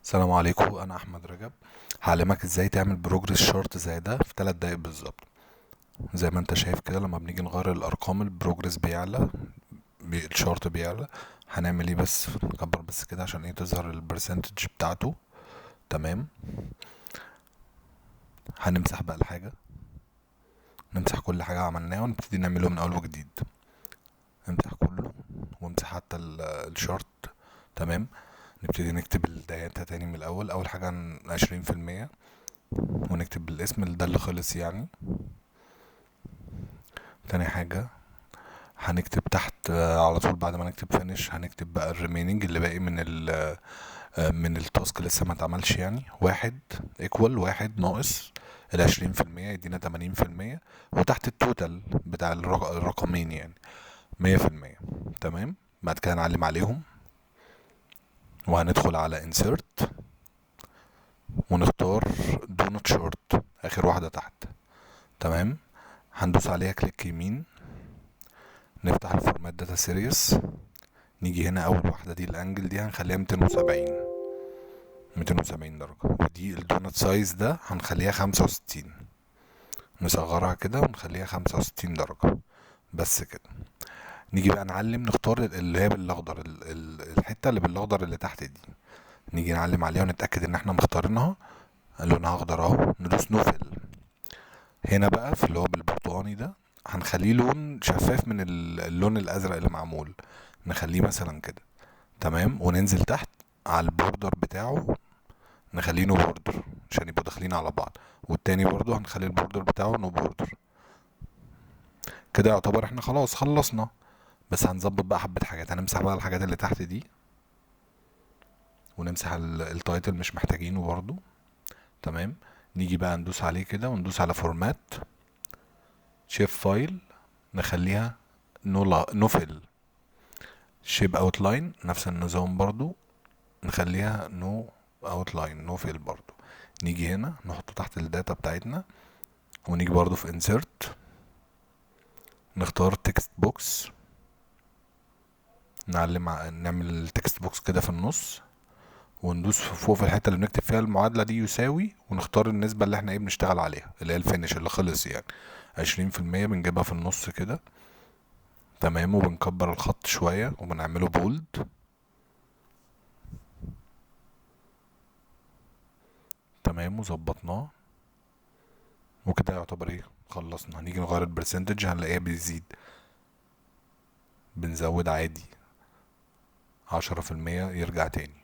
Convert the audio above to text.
السلام عليكم، انا احمد رجب. هعلمك ازاي تعمل بروجرس شارت زي ده في 3 دقايق بالظبط. زي ما انت شايف كده، لما بنيجي نغير الارقام البروجرس بيعلى، الشارت بيعلى. هنعمل ايه؟ بس نكبر بس كده عشان ايه تظهر البرسنتج بتاعته. تمام. هنمسح بقى الحاجة، نمسح كل حاجة عملناها ونبتدي نعمله من اول وجديد. امسح كله وامسح حتى الشارت. تمام. نبتدي نكتب الداتا تاني من الاول. اول حاجة 20%، ونكتب الاسم ده اللي خلص يعني. تاني حاجة هنكتب تحت على طول بعد ما نكتب فينش، هنكتب بقى الريميننج اللي باقي من ال من التاسك لسه ما اتعملش يعني. واحد ايكوال واحد ناقص 20%، يدينا 80%. وتحت التوتال بتاع الرقمين يعني 100%. تمام. بعد كده نعلم عليهم، وهندخل على insert ونختار do not short اخر واحدة تحت. تمام. هندوس عليها كليك يمين، نفتح الفورمات داتا سيريس. نيجي هنا اول واحده دي الانجل دي هنخليها 270، 270 درجه. ودي الدونت سايز ده هنخليها 65، نصغرها كده ونخليها 65 درجه. بس كده. نيجي بقى نعلم، نختار اللي هي بالاخضر، الحته اللي بالاخضر اللي تحت دي. نيجي نعلم عليها ونتاكد ان احنا مختارينها لونها اخضر اهو. ندوس نوفل. هنا بقى في اللي هو بالبرتقاني ده هنخليه لون شفاف من اللون الازرق اللي معمول. نخليه مثلا كده. تمام. وننزل تحت على البوردر بتاعه، نخليه نو بوردر عشان يبقوا داخلين على بعض. والتاني برضو هنخلي البوردر بتاعه نو بوردر. كده يعتبر احنا خلاص خلصنا. بس هنظبط بقى حبة حاجات. هنمسح بقى الحاجات اللي تحت دي، ونمسح التايتل مش محتاجينه برضو. تمام. نيجي بقى ندوس عليه كده وندوس على فورمات شيب فايل، نخليها نو فيل. شيب اوتلاين نفس النظام برضو، نخليها نو اوتلاين نو فيل برضو. نيجي هنا نحطه تحت الداتا بتاعتنا، ونيجي برضو في insert نختار تكست بوكس. نعمل التكست بوكس كده في النص، وندوس فوق في الحته اللي بنكتب فيها المعادله دي يساوي، ونختار النسبه اللي احنا ايه بنشتغل عليها اللي هي الفينش اللي خلص يعني. 20% بنجيبها في النص كده. تمام. وبنكبر الخط شويه وبنعمله بولد. تمام. وظبطناه. وكده يعتبر ايه خلصنا. هنيجي نغير البرسنتج هنلاقيها بيزيد، بنزود عادي 10% يرجع تاني.